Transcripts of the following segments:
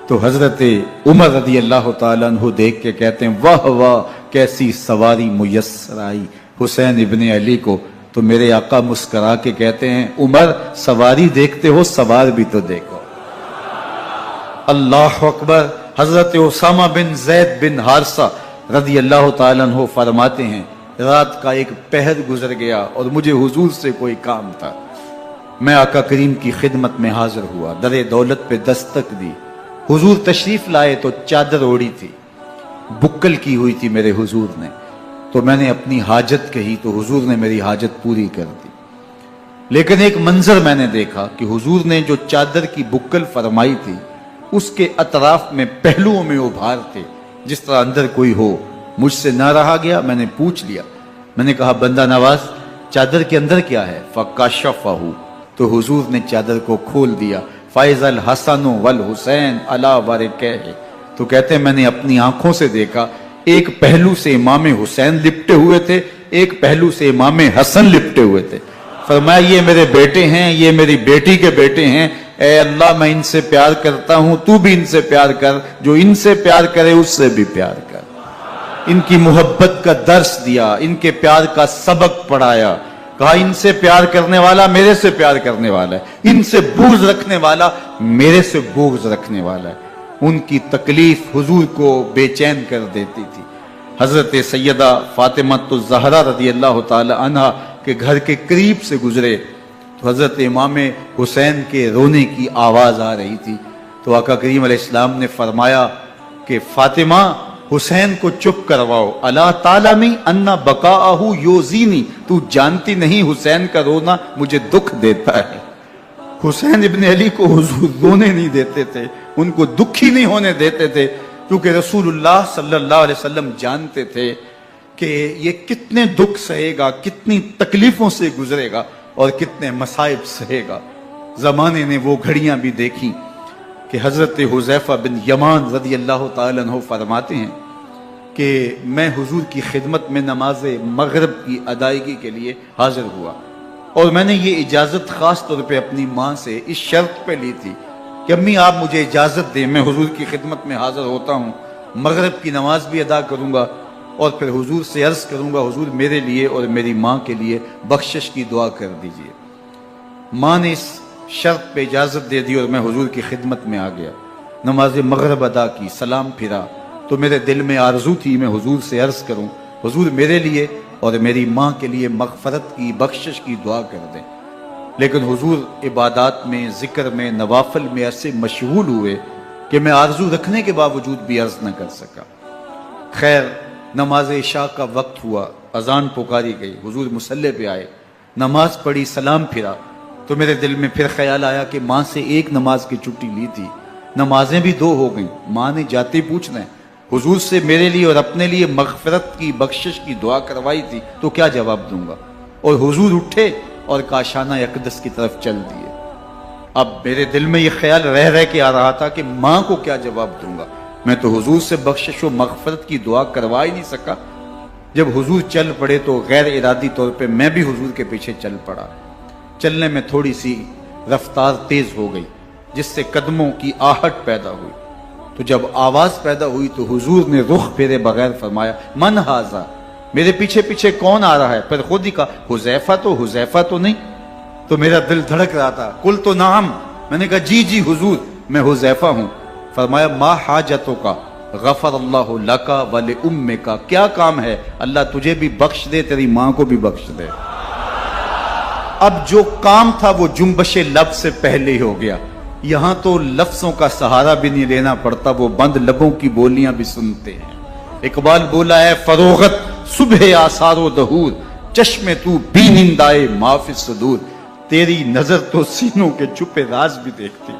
تو حضرت عمر رضی اللہ تعالیٰ عنہ دیکھ کے کہتے ہیں واہ واہ کیسی سواری میسر آئی حسین ابن علی کو. تو میرے آقا مسکرا کے کہتے ہیں عمر سواری دیکھتے ہو سوار بھی تو دیکھو. اللہ اکبر. حضرت اسامہ بن زید بن حارثہ رضی اللہ تعالیٰ عنہ فرماتے ہیں رات کا ایک پہر گزر گیا اور مجھے حضور سے کوئی کام تھا. میں آقا کریم کی خدمت میں حاضر ہوا, در دولت پہ دستک دی. حضور تشریف لائے تو چادر اوڑی تھی, بکل کی ہوئی تھی میرے حضور نے. تو میں نے اپنی حاجت کہی تو حضور نے میری حاجت پوری کر دی. لیکن ایک منظر میں نے دیکھا کہ حضور نے جو چادر کی بکل فرمائی تھی اس کے اطراف میں پہلوؤں میں ابھار تھے جس طرح اندر کوئی ہو. مجھ سے نہ رہا گیا, میں نے پوچھ لیا. میں نے کہا بندہ نواز چادر کے اندر کیا ہے؟ فَكَشَفَهُ. تو حضور نے چادر کو کھول دیا. فَإِذَا الْحَسَنُ وَالْحُسَيْنُ عَلَى وَرِكَيْهِ. تو کہتے ہیں میں نے اپنی آنکھوں سے دیکھا ایک پہلو سے امام حسین لپٹے ہوئے تھے, ایک پہلو سے امام حسن لپٹے ہوئے تھے. فرمایا یہ میرے بیٹے ہیں, یہ میری بیٹی کے بیٹے ہیں. اے اللہ میں ان سے پیار کرتا ہوں, تو بھی ان سے پیار کر, جو ان سے پیار کرے اس سے بھی پیار کر. ان کی محبت کا درس دیا, ان کے پیار کا سبق پڑھایا. کہا ان سے پیار کرنے والا میرے سے پیار کرنے والا ہے, ان سے بغض رکھنے والا میرے سے بغض رکھنے والا ہے. ان کی تکلیف حضور کو بے چین کر دیتی تھی. حضرت سیدہ فاطمہ الزہرا رضی اللہ تعالی عنہا کے گھر کے قریب سے گزرے تو حضرت امام حسین کے رونے کی آواز آ رہی تھی. تو آقا کریم علیہ السلام نے فرمایا کہ فاطمہ حسین کو چپ کرواؤ. اللہ تعالیٰ انا بقاءہ یوزینی, تو جانتی نہیں حسین کا رونا مجھے دکھ دیتا ہے. حسین ابن علی کو حضور رونے نہیں دیتے تھے, ان کو دکھی نہیں ہونے دیتے تھے, کیونکہ رسول اللہ صلی اللہ علیہ وسلم جانتے تھے کہ یہ کتنے دکھ سہے گا, کتنی تکلیفوں سے گزرے گا اور کتنے مصائب سہے گا. زمانے نے وہ گھڑیاں بھی دیکھی کہ حضرت حذیفہ بن یمان رضی اللہ تعالیٰ عنہ فرماتے ہیں کہ میں حضور کی خدمت میں نماز مغرب کی ادائیگی کے لیے حاضر ہوا, اور میں نے یہ اجازت خاص طور پہ اپنی ماں سے اس شرط پہ لی تھی کہ امی آپ مجھے اجازت دیں, میں حضور کی خدمت میں حاضر ہوتا ہوں, مغرب کی نماز بھی ادا کروں گا اور پھر حضور سے عرض کروں گا حضور میرے لیے اور میری ماں کے لیے بخشش کی دعا کر دیجئے. ماں نے اس شرط پہ اجازت دے دی اور میں حضور کی خدمت میں آ گیا. نماز مغرب ادا کی, سلام پھرا تو میرے دل میں آرزو تھی میں حضور سے عرض کروں حضور میرے لیے اور میری ماں کے لیے مغفرت کی بخشش کی دعا کر دیں. لیکن حضور عبادات میں, ذکر میں, نوافل میں ایسے مشغول ہوئے کہ میں آرزو رکھنے کے باوجود بھی عرض نہ کر سکا. خیر نماز عشاء کا وقت ہوا, اذان پکاری گئی, حضور مصلی پہ آئے, نماز پڑھی, سلام پھرا تو میرے دل میں پھر خیال آیا کہ ماں سے ایک نماز کی چھٹی لی تھی, نمازیں بھی 2 ہو گئیں. ماں نے جاتے پوچھنا ہے حضور سے میرے لیے اور اپنے لیے مغفرت کی بخشش کی دعا کروائی تھی تو کیا جواب دوں گا. اور حضور اٹھے اور کاشانہ اقدس کی طرف چل دیے. اب میرے دل میں یہ خیال رہ کے آ رہا تھا کہ ماں کو کیا جواب دوں گا, میں تو حضور سے بخشش و مغفرت کی دعا کروا ہی نہیں سکا. جب حضور چل پڑے تو غیر ارادی طور پہ میں بھی حضور کے پیچھے چل پڑا. چلنے میں تھوڑی سی رفتار تیز ہو گئی جس سے قدموں کی آہٹ پیدا ہوئی. تو جب آواز پیدا ہوئی تو حضور نے رخ پھیرے بغیر فرمایا من ھذا, میرے پیچھے پیچھے کون آ رہا ہے؟ پھر خود ہی کہا حذیفہ تو نہیں. تو میرا دل دھڑک رہا تھا. قلت نعم, میں نے کہا جی حضور میں حذیفہ ہوں. فرمایا ما حاجتک غفر اللہ لک ولامک, کیا کام ہے اللہ تجھے بھی بخش دے تیری ماں کو بھی بخش دے. اب جو کام تھا وہ جنبش لب سے پہلے ہی ہو گیا. یہاں تو لفظوں کا سہارا بھی نہیں لینا پڑتا, وہ بند لبوں کی بولیاں بھی سنتے ہیں. اقبال بولا ہے فروغت صبح آثار و دہور, چشم تو بی نندائے ما فی الصدور, تیری نظر تو سینوں کے چھپے راز بھی دیکھتی.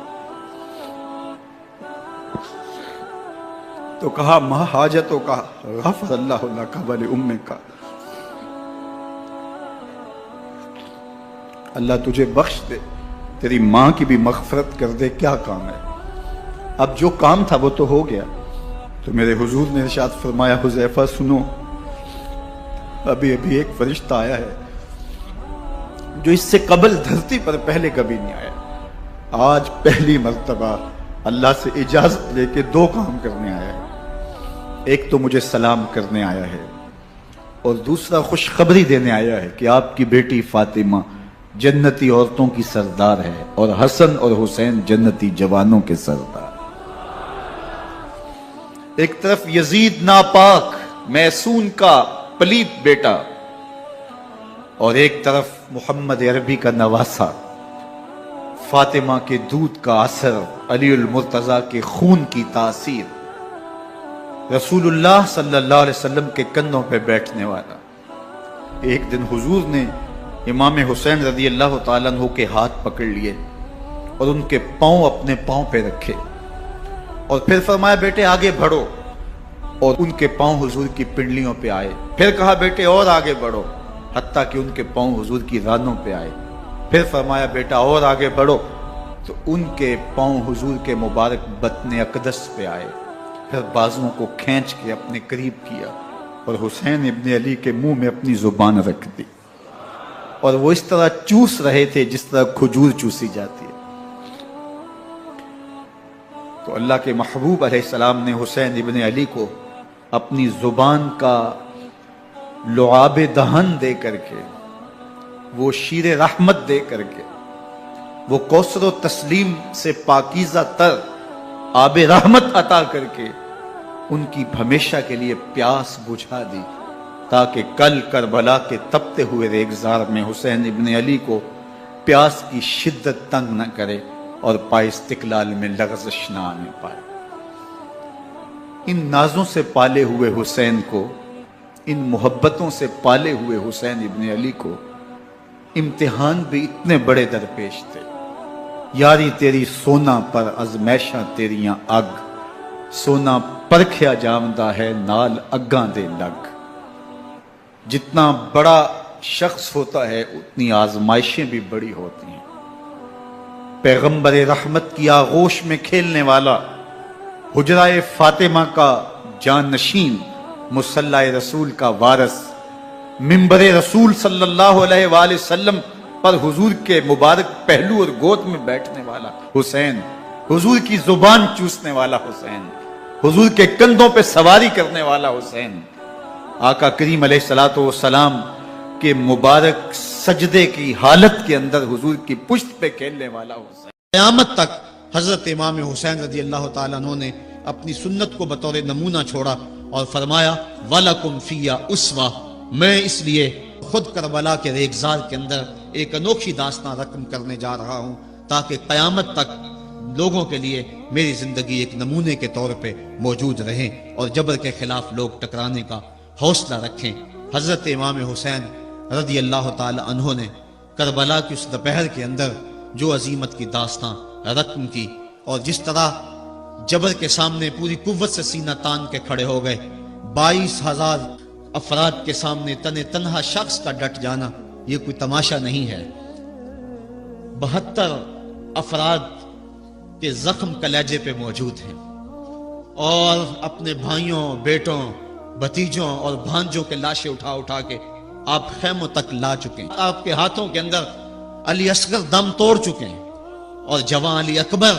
تو کہا ما حاجتوں کا غفر اللہ لک ولامک, اللہ تجھے بخش دے تیری ماں کی بھی مغفرت کر دے, کیا کام ہے. اب جو کام تھا وہ تو ہو گیا. تو میرے حضور نے ارشاد فرمایا حذیفہ سنو, ابھی ایک فرشتہ آیا ہے جو اس سے قبل دھرتی پر پہلے کبھی نہیں آیا, آج پہلی مرتبہ اللہ سے اجازت لے کے 2 کام کرنے آیا ہے. ایک تو مجھے سلام کرنے آیا ہے اور دوسرا خوشخبری دینے آیا ہے کہ آپ کی بیٹی فاطمہ جنتی عورتوں کی سردار ہے اور حسن اور حسین جنتی جوانوں کے سردار. ایک طرف یزید ناپاک محسون کا پلیت بیٹا اور ایک طرف محمد عربی کا نواسا، فاطمہ کے دودھ کا اثر، علی المرتضیٰ کے خون کی تاثیر، رسول اللہ صلی اللہ علیہ وسلم کے کندھوں پہ بیٹھنے والا. ایک دن حضور نے امام حسین رضی اللہ تعالیٰ عنہ کے ہاتھ پکڑ لیے اور ان کے پاؤں اپنے پاؤں پہ رکھے اور پھر فرمایا بیٹے آگے بڑھو، اور ان کے پاؤں حضور کی پنڈلیوں پہ آئے. پھر کہا بیٹے اور آگے بڑھو، حتیٰ کہ ان کے پاؤں حضور کی رانوں پہ آئے. پھر فرمایا بیٹا اور آگے بڑھو، تو ان کے پاؤں حضور کے مبارک بطن اقدس پہ آئے. پھر بازوؤں کو کھینچ کے اپنے قریب کیا اور حسین ابن علی کے منہ میں اپنی زبان رکھ دی، اور وہ اس طرح چوس رہے تھے جس طرح کھجور چوسی جاتی ہے. تو اللہ کے محبوب علیہ السلام نے حسین ابن علی کو اپنی زبان کا لعاب دہن دے کر کے، وہ شیر رحمت دے کر کے، وہ کوثر و تسلیم سے پاکیزہ تر آب رحمت عطا کر کے ان کی ہمیشہ کے لیے پیاس بجھا دی، تاکہ کل کربلا کے تپتے ہوئے ریگزار میں حسین ابن علی کو پیاس کی شدت تنگ نہ کرے اور پائے استقلال میں لغزش نہ آنے پائے. ان نازوں سے پالے ہوئے حسین کو، ان محبتوں سے پالے ہوئے حسین ابن علی کو امتحان بھی اتنے بڑے درپیش تھے. یاری تیری سونا پر ازمیشاں تیریاں اگ، سونا پرکھیا جامدہ ہے نال اگاں دے لگ. جتنا بڑا شخص ہوتا ہے اتنی آزمائشیں بھی بڑی ہوتی ہیں. پیغمبر رحمت کی آغوش میں کھیلنے والا، حجرہ فاطمہ کا جانشین، مصلی رسول کا وارث، منبر رسول صلی اللہ علیہ وآلہ وسلم پر حضور کے مبارک پہلو اور گود میں بیٹھنے والا حسین، حضور کی زبان چوسنے والا حسین، حضور کے کندھوں پہ سواری کرنے والا حسین، آقا کریم علیہ السلام کے مبارک سجدے کی حالت کے اندر حضور کی پشت پہ کھیلنے والا حسین. قیامت تک حضرت امام حسین رضی اللہ تعالیٰ عنہ نے اپنی سنت کو بطور نمونہ چھوڑا اور فرمایا وَلَكُمْ فِيَّا أُسْوَةٌ. میں اس لیے خود کربلا کے ریگزار کے اندر ایک انوکھی داستان رقم کرنے جا رہا ہوں، تاکہ قیامت تک لوگوں کے لیے میری زندگی ایک نمونے کے طور پہ موجود رہیں اور جبر کے خلاف لوگ ٹکرانے کا حوصلہ رکھیں. حضرت امام حسین رضی اللہ تعالی عنہ نے کربلا کی اس دوپہر کے اندر جو عظیمت کی داستان رقم کی، اور جس طرح جبر کے سامنے پوری قوت سے سینہ تان کے کھڑے ہو گئے. 22,000 افراد کے سامنے تنہا شخص کا ڈٹ جانا یہ کوئی تماشا نہیں ہے. 72 افراد کے زخم کلیجے پہ موجود ہیں، اور اپنے بھائیوں، بیٹوں، بھتیجوں اور بھانجوں کے لاشیں اٹھا کے آپ خیموں تک لا چکے ہیں. آپ کے ہاتھوں کے اندر علی اصغر دم توڑ چکے ہیں، اور جوان علی اکبر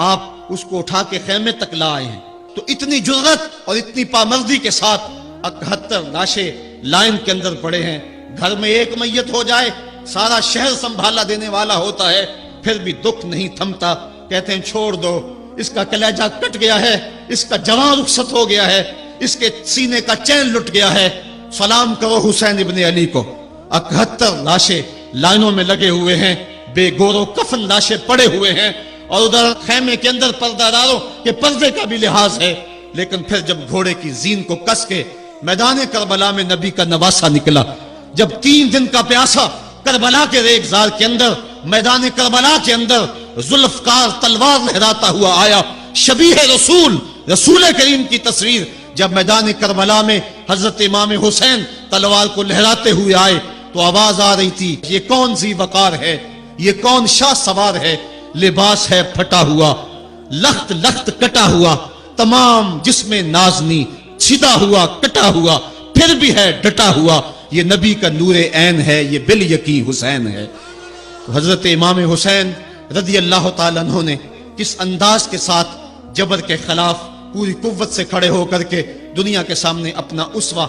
آپ اس کو اٹھا کے خیمے تک لا آئے ہیں. تو اتنی جرأت اور اتنی پامردی کے ساتھ 71 لاشیں لائن کے اندر پڑے ہیں. گھر میں ایک میت ہو جائے سارا شہر سنبھالا دینے والا ہوتا ہے، پھر بھی دکھ نہیں تھمتا. کہتے ہیں چھوڑ دو، اس کا کلیجہ کٹ گیا ہے، اس کا جوان رخصت ہو گیا ہے، اس کے سینے کا چین لٹ گیا ہے. سلام کرو حسین ابن علی کو. 71 لاشیں لائنوں میں لگے ہوئے ہیں، بے گور و کفن لاشیں پڑے ہوئے ہیں، اور ادھر خیمے کے اندر پردہ داروں کے پردے کا بھی لحاظ ہے. لیکن پھر جب گھوڑے کی زین کو کس کے میدان کربلا میں نبی کا نواسا نکلا، جب 3 دن کا پیاسا کربلا کے ریگزار کے اندر، میدان کربلا کے اندر ذوالفقار تلوار لہراتا ہوا آیا، شبیہ رسول، رسول کریم کی تصویر جب میدان کربلا میں حضرت امام حسین تلوار کو لہراتے ہوئے آئے تو آواز آ رہی تھی یہ کون سی وقار ہے، یہ کون شاہ سوار ہے، لباس ہے پھٹا ہوا، لخت لخت کٹا ہوا، تمام جسم نازنی چھدا ہوا کٹا ہوا، پھر بھی ہے ڈٹا ہوا، یہ نبی کا نور عین ہے، یہ بال یقین حسین ہے. تو حضرت امام حسین رضی اللہ تعالیٰ عنہ نے کس انداز کے ساتھ جبر کے خلاف پوری قوت سے کھڑے ہو کر کے دنیا کے سامنے اپنا اسوہ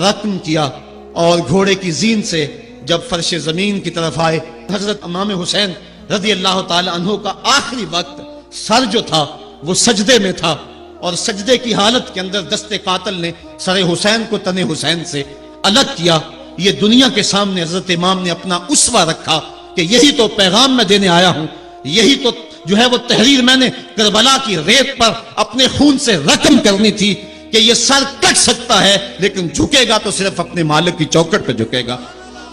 رقم کیا، اور گھوڑے کی زین سے جب فرش زمین کی طرف آئے، حضرت امام حسین رضی اللہ تعالی عنہ کا آخری وقت سر جو تھا وہ سجدے میں تھا، اور سجدے کی حالت کے اندر دست قاتل نے سر حسین کو تن حسین سے الگ کیا۔ یہ دنیا کے سامنے حضرت امام نے اپنا اسوہ رکھا کہ یہی تو پیغام میں دینے آیا ہوں، یہی تو جو ہے وہ تحریر میں نے کربلا کی ریت پر اپنے خون سے رقم کرنی تھی کہ یہ سر کٹ سکتا ہے لیکن جھکے گا تو صرف اپنے مالک کی چوکٹ پہ جھکے گا،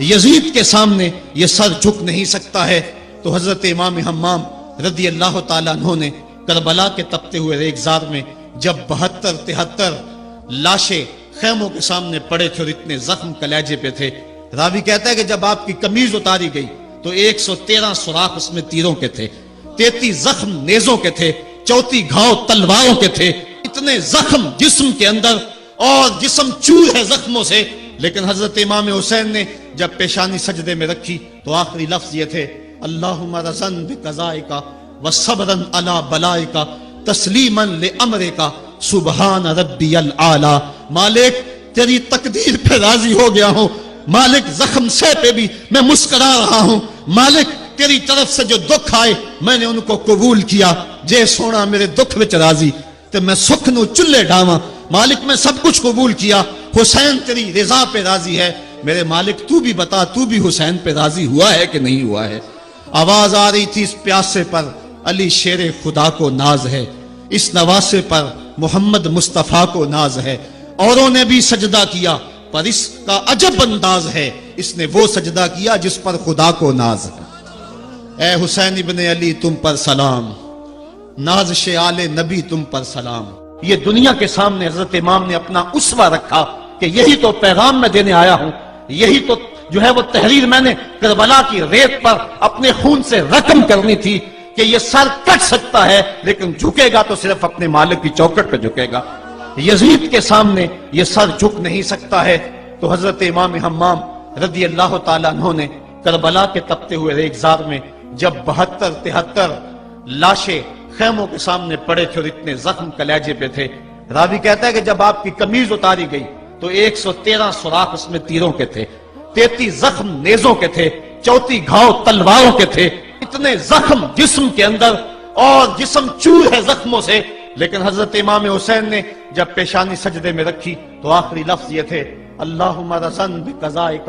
یزید کے سامنے یہ سر جھک نہیں سکتا ہے۔ تو حضرت امام حمام رضی اللہ تعالیٰ عنہ نے کربلا کے تپتے ہوئے ریگزار میں جب 72-73 لاشیں خیموں کے سامنے پڑے تھے اور اتنے زخم کلیجے پہ تھے، راوی کہتا ہے کہ جب آپ کی قمیض اتاری گئی تو 113 سوراخ اس میں تیروں کے تھے، 33 زخم نیزوں کے تھے، 34 گھاؤ تلواروں کے تھے، اتنے زخم جسم کے اندر اور جسم چور ہے زخموں سے۔ لیکن حضرت امام حسین نے جب پیشانی سجدے میں رکھی تو آخری لفظ یہ تھے، اللہم رضن بقضائک وصبرن علی بلائک تسلیما لامرک سبحان ربی العالی۔ مالک تیری تقدیر پہ راضی ہو گیا ہوں، مالک زخم سے پہ بھی میں مسکرا رہا ہوں، مالک تیری طرف سے جو دکھ آئے میں نے ان کو قبول کیا، جے سونا میرے دکھ وچ راضی تے میں سکھ نو چلے ڈاواں، مالک میں سب کچھ قبول کیا، حسین تیری رضا پہ راضی ہے، میرے مالک تو بھی بتا تو بھی حسین پہ راضی ہوا ہے کہ نہیں ہوا ہے۔ آواز آ رہی تھی اس پیاسے پر علی شیر خدا کو ناز ہے، اس نواسے پر محمد مصطفیٰ کو ناز ہے، اوروں نے بھی سجدہ کیا پر اس کا عجب انداز ہے، اس نے وہ سجدہ کیا جس پر خدا کو ناز ہے۔ اے حسین ابن علی تم پر سلام، نازش آل نبی تم پر سلام۔ یہ دنیا کے سامنے حضرت امام نے اپنا اسوہ رکھا کہ یہی تو پیغام میں دینے آیا ہوں، یہی تو جو ہے وہ تحریر میں نے کربلا کی ریت پر اپنے خون سے رقم کرنی تھی کہ یہ سر کٹ سکتا ہے لیکن جھکے گا تو صرف اپنے مالک کی چوکٹ پہ جھکے گا، یزید کے سامنے یہ سر جھک نہیں سکتا ہے۔ تو حضرت امام حمام رضی اللہ تعالیٰ عنہ نے کربلا کے تپتے ہوئے ریگزار میں جب 72-73 لاشیں خیموں کے سامنے پڑے تھے اور اتنے زخم کلیجے پہ تھے، راوی کہتا ہے کہ جب آپ کی قمیض اتاری گئی تو 113 سوراخ اس میں تیروں کے تھے، 33 زخم نیزوں کے تھے، 34 گھاؤ تلواروں کے تھے، اتنے زخم جسم کے اندر اور جسم چور ہے زخموں سے۔ لیکن حضرت امام حسین نے جب پیشانی سجدے میں رکھی تو آخری لفظ یہ تھے، اللہم رضن بقضائک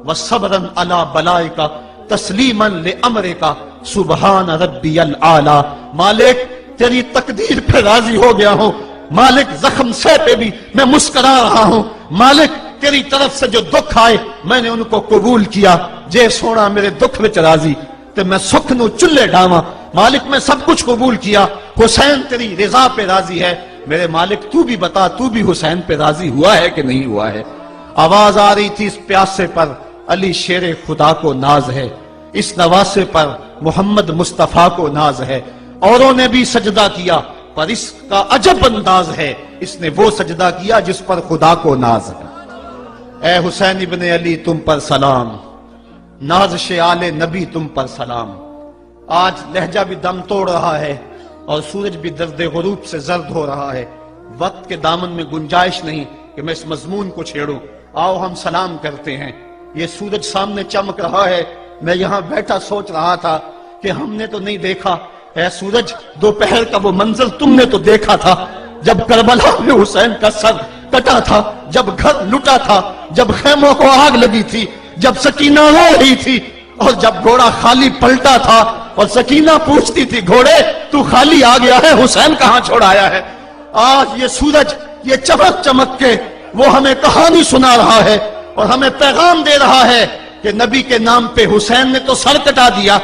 وصبرن علی بلائک تسلیما لامرک سبحان ربی العالی۔ مالک تیری تقدیر پہ راضی ہو گیا ہوں، مالک زخم سے پہ بھی میں مسکرا رہا ہوں، مالک تیری طرف سے جو دکھ آئے میں نے ان کو قبول کیا، جے سونا میرے دکھ وچ راضی تے میں سکھ نو چلے ڈاواں، مالک میں سب کچھ قبول کیا، حسین تیری رضا پہ راضی ہے، میرے مالک تو بھی بتا تو بھی حسین پہ راضی ہوا ہے کہ نہیں ہوا ہے۔ آواز آ رہی تھی اس پیاسے پر علی شیر خدا کو ناز ہے، اس نواسے پر محمد مصطفیٰ کو ناز ہے، اوروں نے بھی سجدہ کیا پر اس کا عجب انداز ہے، اس نے وہ سجدہ کیا جس پر خدا کو ناز ہے۔ اے حسین ابن علی تم پر سلام، نازش آل نبی تم پر سلام۔ آج لہجہ بھی دم توڑ رہا ہے اور سورج بھی درد غروب سے زرد ہو رہا ہے، وقت کے دامن میں گنجائش نہیں کہ میں اس مضمون کو چھیڑوں، آؤ ہم سلام کرتے ہیں۔ یہ سورج سامنے چمک رہا ہے، میں یہاں بیٹھا سوچ رہا تھا کہ ہم نے تو نہیں دیکھا، اے سورج دوپہر کا وہ منظر تم نے تو دیکھا تھا جب کربلا میں حسین کا سر کٹا تھا، جب گھر لٹا تھا، جب خیموں کو آگ لگی تھی، جب سکینہ رو رہی تھی اور جب گھوڑا خالی پلٹا تھا اور سکینہ پوچھتی تھی گھوڑے تو خالی آ گیا ہے، حسین کہاں چھوڑ آیا ہے۔ آج یہ سورج یہ چمک چمک کے وہ ہمیں کہانی سنا رہا ہے اور ہمیں پیغام دے رہا ہے کہ نبی کے نام پہ حسین نے تو سر کٹا دیا،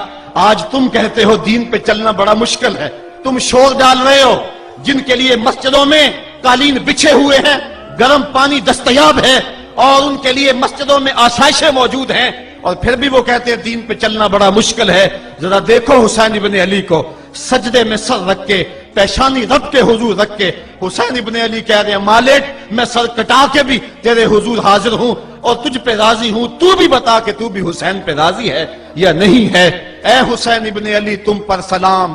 آج تم کہتے ہو دین پہ چلنا بڑا مشکل ہے، تم شور ڈال رہے ہو، جن کے لیے مسجدوں میں قالین بچھے ہوئے ہیں، گرم پانی دستیاب ہے اور ان کے لیے مسجدوں میں آسائشیں موجود ہیں، اور پھر بھی وہ کہتے ہیں دین پہ چلنا بڑا مشکل ہے۔ ذرا دیکھو حسین ابن علی کو، سجدے میں سر رکھ کے، پیشانی رب کے حضور رکھ کے حسین ابن علی کہہ رہے ہیں مالک میں سر کٹا کے بھی تیرے حضور حاضر ہوں اور تجھ پہ راضی ہوں، تو بھی بتا کہ تو بھی حسین پہ راضی ہے یا نہیں ہے۔ اے حسین ابن علی تم پر سلام،